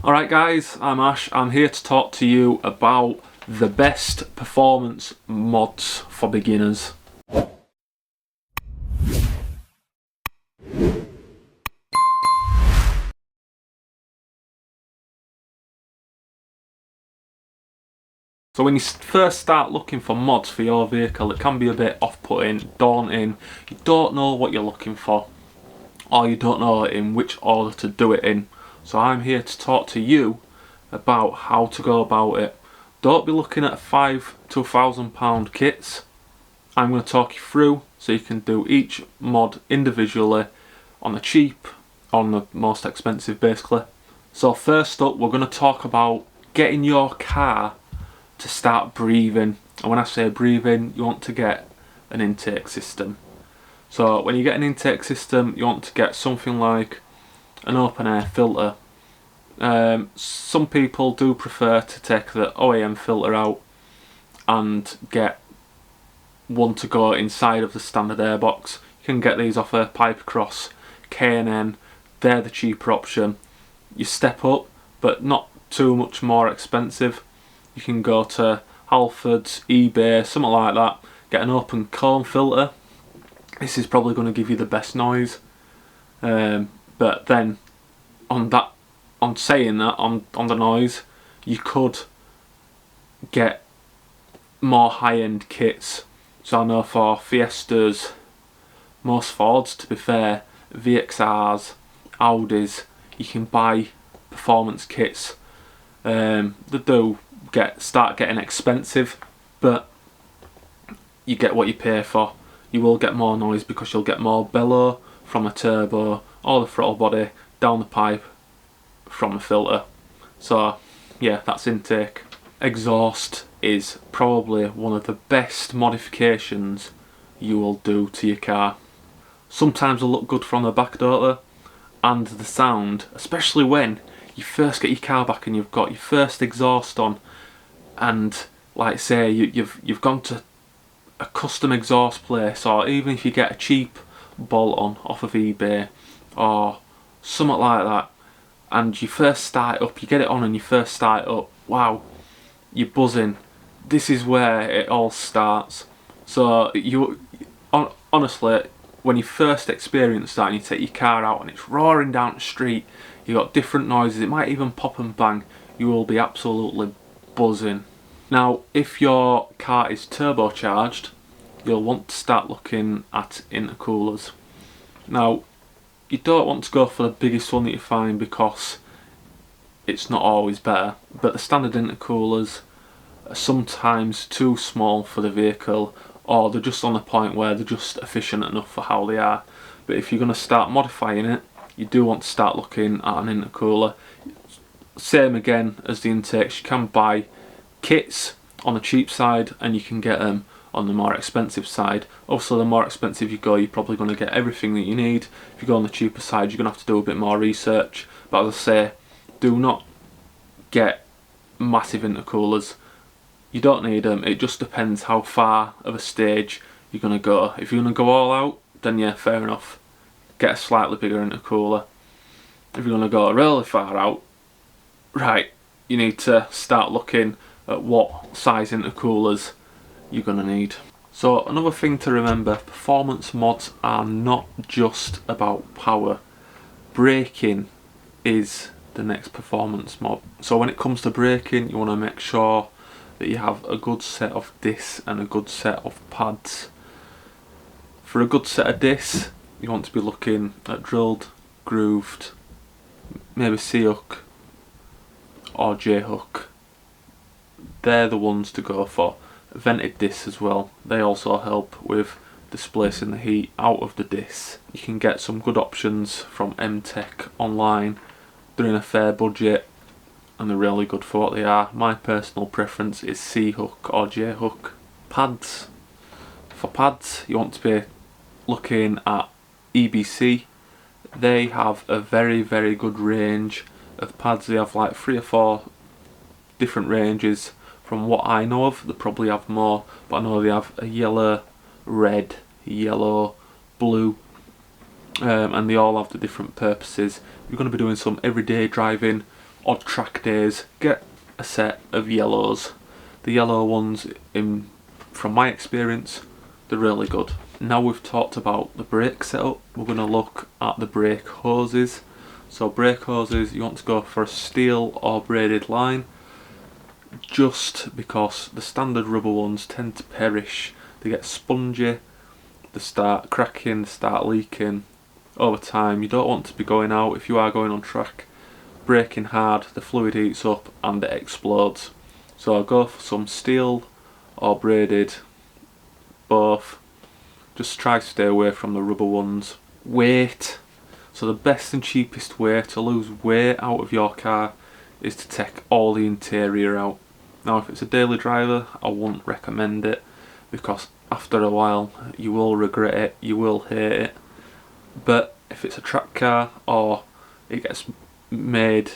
Alright guys, I'm Ash. I'm here to talk to you about the best performance mods for beginners. So when you first start looking for mods for your vehicle, it can be a bit off-putting, daunting. You don't know what you're looking for, or you don't know in which order to do it in. So I'm here to talk to you about how to go about it. Don't be looking at £500 to £1,000 kits. I'm going to talk you through so you can do each mod individually, on the cheap, on the most expensive basically. So first up, we're going to talk about getting your car to start breathing. And when I say breathing, you want to get an intake system. So when you get an intake system, you want to get something like an open air filter. Some people do prefer to take the OEM filter out and get one to go inside of the standard airbox. You can get these off a Pipercross, K&N, they're the cheaper option. You step up, but not too much more expensive. You can go to Halfords, eBay, something like that, get an open cone filter. This is probably going to give you the best noise. But then on the noise, you could get more high-end kits. So I know for Fiestas, most Fords to be fair, VXRs, Audis, you can buy performance kits. They do start getting expensive, but you get what you pay for. You will get more noise because you'll get more bellow from a turbo or the throttle body down the pipe from the filter. So yeah, that's intake. Exhaust is probably one of the best modifications you will do to your car. Sometimes they'll look good from the back, don't they? And the sound, especially when you first get your car back and you've got your first exhaust on, and like say you've gone to a custom exhaust place, or even if you get a cheap bolt-on off of eBay or something like that, and you first start it up, you get it on and you first start it up, wow, you're buzzing. This is where it all starts. So honestly, when you first experience that and you take your car out and it's roaring down the street, you got different noises, it might even pop and bang, you will be absolutely buzzing. Now if your car is turbocharged, you'll want to start looking at intercoolers. Now you don't want to go for the biggest one that you find because it's not always better, but the standard intercoolers are sometimes too small for the vehicle, or they're just on the point where they're just efficient enough for how they are. But if you're going to start modifying it, you do want to start looking at an intercooler. Same again as the intakes, you can buy kits on the cheap side and you can get them on the more expensive side. Also, the more expensive you go, you're probably going to get everything that you need. If you go on the cheaper side, you're going to have to do a bit more research. But as I say, do not get massive intercoolers. You don't need them. It just depends how far of a stage you're going to go. If you're going to go all out, then yeah, fair enough, get a slightly bigger intercooler. If you're going to go really far out, right, you need to start looking at what size intercoolers you're going to need. So another thing to remember, performance mods are not just about power. Braking is the next performance mod. So when it comes to braking, you want to make sure that you have a good set of discs and a good set of pads. For a good set of discs, you want to be looking at drilled, grooved, maybe C-hook or J-hook. They're the ones to go for. Vented discs as well, they also help with displacing the heat out of the discs. You can get some good options from M-Tech online. They're in a fair budget and they're really good for what they are. My personal preference is C-hook or J-hook. Pads. For pads, you want to be looking at EBC. They have a very good range of pads. They have like 3 or 4 different ranges. From what I know of, they probably have more, but I know they have a yellow, red, yellow, blue, and they all have the different purposes. If you're going to be doing some everyday driving, odd track days, get a set of yellows. The yellow ones, from my experience, they're really good. Now we've talked about the brake setup, we're going to look at the brake hoses. So brake hoses, you want to go for a steel or braided line, just because the standard rubber ones tend to perish. They get spongy, they start cracking, they start leaking over time. You don't want to be going out, if you are going on track, braking hard, the fluid heats up and it explodes. So I'll go for some steel or braided, both. Just try to stay away from the rubber ones. Weight. So the best and cheapest way to lose weight out of your car is to take all the interior out. Now if it's a daily driver, I wouldn't recommend it, because after a while you will regret it, you will hate it. But if it's a track car, or it gets made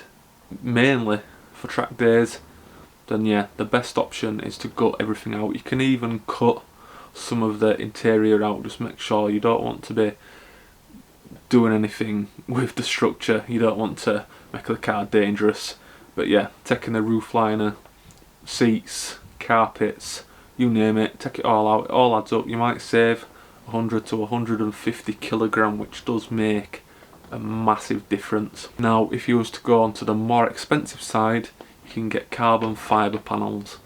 mainly for track days, then yeah, the best option is to gut everything out. You can even cut some of the interior out, just make sure you don't want to be doing anything with the structure, you don't want to make the car dangerous. But yeah, taking the roof liner, seats, carpets, you name it, take it all out, it all adds up. You might save 100 to 150 kilogram, which does make a massive difference. Now if you was to go on to the more expensive side, you can get carbon fibre panels.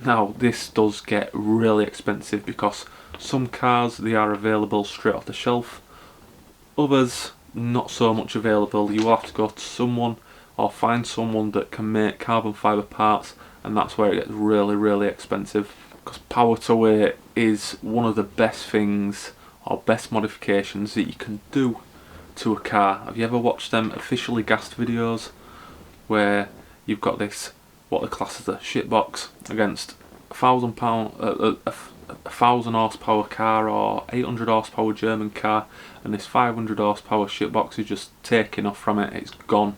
Now this does get really expensive, because some cars, they are available straight off the shelf, others not so much available. You will have to go to someone or find someone that can make carbon fibre parts, and that's where it gets really expensive. Because power to weight is one of the best things, or best modifications that you can do to a car. Have you ever watched them officially gassed videos where you've got this, what they class as a shitbox, against £1,000 horsepower car or 800 horsepower German car, and this 500 horsepower shitbox is just taking off from it, it's gone.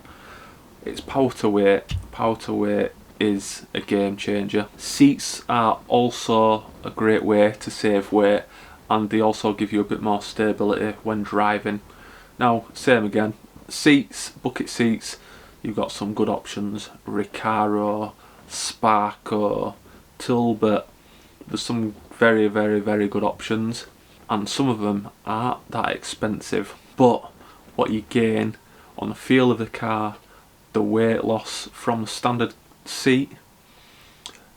It's power to weight. Power to weight is a game changer. Seats are also a great way to save weight, and they also give you a bit more stability when driving. Now same again, seats, bucket seats, you've got some good options, Recaro, Sparco, Tilbert. There's some very good options, and some of them aren't that expensive, but what you gain on the feel of the car, the weight loss from the standard seat,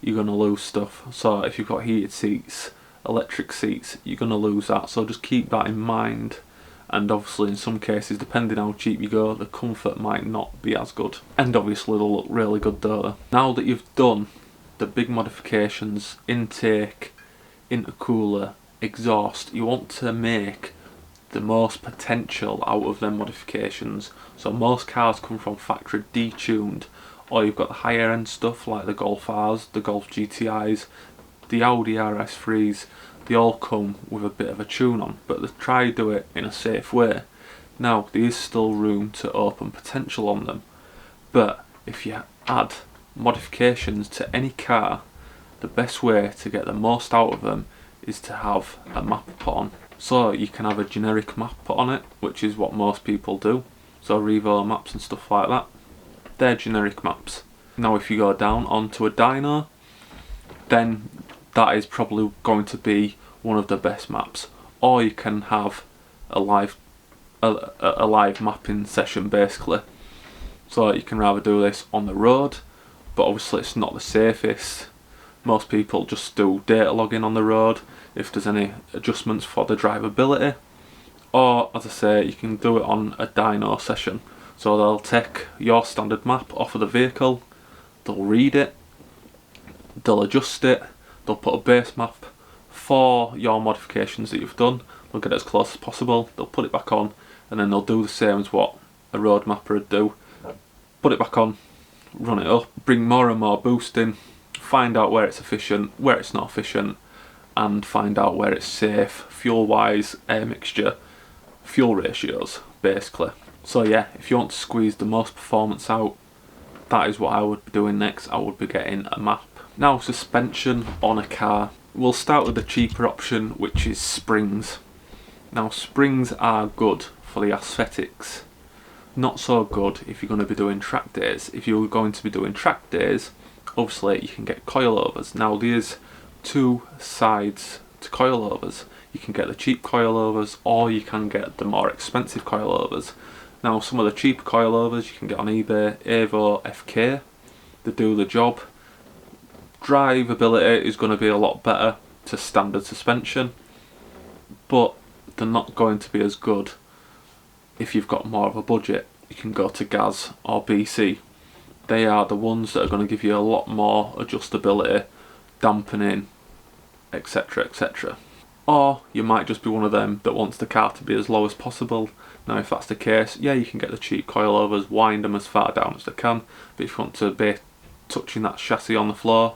you're going to lose stuff. So if you've got heated seats, electric seats, you're going to lose that, so just keep that in mind. And obviously in some cases, depending how cheap you go, the comfort might not be as good, and obviously they'll look really good though. Now that you've done the big modifications, intake, intercooler, exhaust, you want to make the most potential out of them modifications. So most cars come from factory detuned, or you've got the higher end stuff like the Golf Rs, the Golf GTIs, the Audi RS3s, they all come with a bit of a tune on, but they try to do it in a safe way. Now there is still room to open potential on them, but if you add modifications to any car, the best way to get the most out of them is to have a map put on. So you can have a generic map put on it, which is what most people do, so Revo maps and stuff like that, they're generic maps. Now if you go down onto a dyno, then that is probably going to be one of the best maps. Or you can have a live mapping session basically. So you can rather do this on the road, but obviously it's not the safest. Most people just do data logging on the road if there's any adjustments for the drivability. Or as I say, you can do it on a dyno session. So they'll take your standard map off of the vehicle, they'll read it, they'll adjust it, they'll put a base map for your modifications that you've done, they'll get it as close as possible, they'll put it back on, and then they'll do the same as what a road mapper would do. Put it back on, run it up, bring more and more boost in, find out where it's efficient, where it's not efficient, and find out where it's safe, fuel wise, air mixture, fuel ratios basically. So yeah, if you want to squeeze the most performance out, that is what I would be doing next. I would be getting a map. Now suspension on a car. We'll start with the cheaper option, which is springs. Now springs are good for the aesthetics, Not so good if you're going to be doing track days. If you're going to be doing track days, obviously you can get coilovers. Now there's two sides to coilovers. You can get the cheap coilovers, or you can get the more expensive coilovers. Now some of the cheaper coilovers you can get on eBay, Evo FK, they do the job. Drivability is going to be a lot better to standard suspension, but they're not going to be as good if you've got more of a budget. You can go to Gaz or BC. They are the ones that are going to give you a lot more adjustability, dampening, etc, etc. Or you might just be one of them that wants the car to be as low as possible. Now if that's the case, yeah, you can get the cheap coilovers, wind them as far down as they can, but if you want to be touching that chassis on the floor,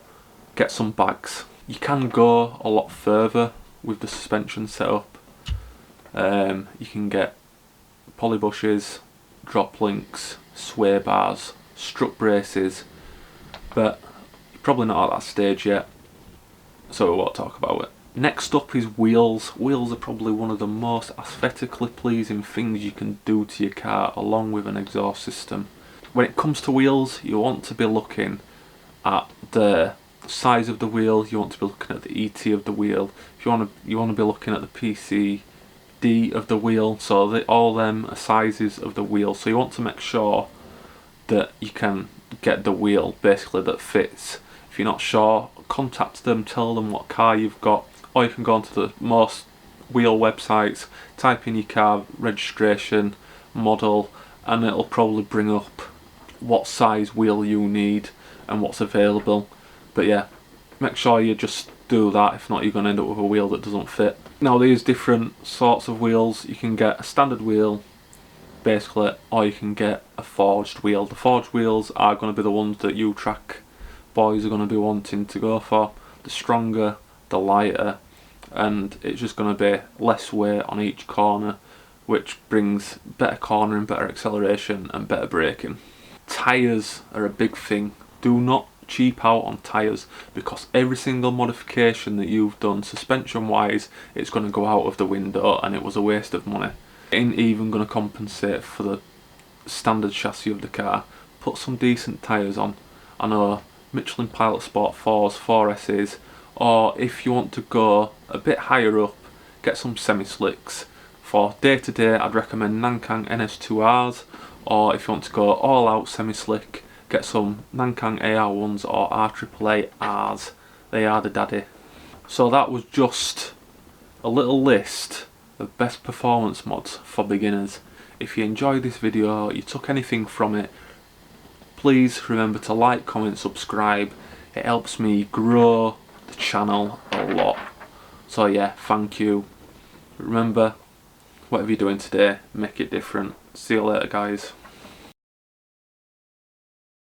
get some bags. You can go a lot further with the suspension setup. You can get polybushes, drop links, sway bars, strut braces, but you're probably not at that stage yet, so we won't talk about it. Next up is wheels. Wheels are probably one of the most aesthetically pleasing things you can do to your car, along with an exhaust system. When it comes to wheels, you want to be looking at the size of the wheel, you want to be looking at the ET of the wheel, if you want to be looking at the PCD of the wheel, so all them are sizes of the wheel. So you want to make sure that you can get the wheel basically that fits. If you're not sure, contact them, tell them what car you've got, or you can go onto the most wheel websites, type in your car registration, model, and it'll probably bring up what size wheel you need and what's available. But yeah, make sure you just do that, if not you're going to end up with a wheel that doesn't fit. Now there's different sorts of wheels. You can get a standard wheel basically, or you can get a forged wheel. The forged wheels are going to be the ones that you track boys are going to be wanting to go for. The stronger, the lighter, and it's just going to be less weight on each corner, which brings better cornering, better acceleration and better braking. Tyres are a big thing. Do not cheap out on tyres, because every single modification that you've done suspension wise, it's going to go out of the window and it was a waste of money. It ain't even going to compensate for the standard chassis of the car. Put some decent tyres on. I know Michelin Pilot Sport 4s, 4Ss, or if you want to go a bit higher up, get some semi-slicks. For day to day I'd recommend Nankang NS2Rs, or if you want to go all out semi-slick, get some Nankang AR1s or RAAARs. They are the daddy. So that was just a little list of best performance mods for beginners. If you enjoyed this video, you took anything from it, please remember to like, comment, subscribe. It helps me grow the channel a lot. So yeah, thank you. Remember, whatever you're doing today, make it different. See you later guys.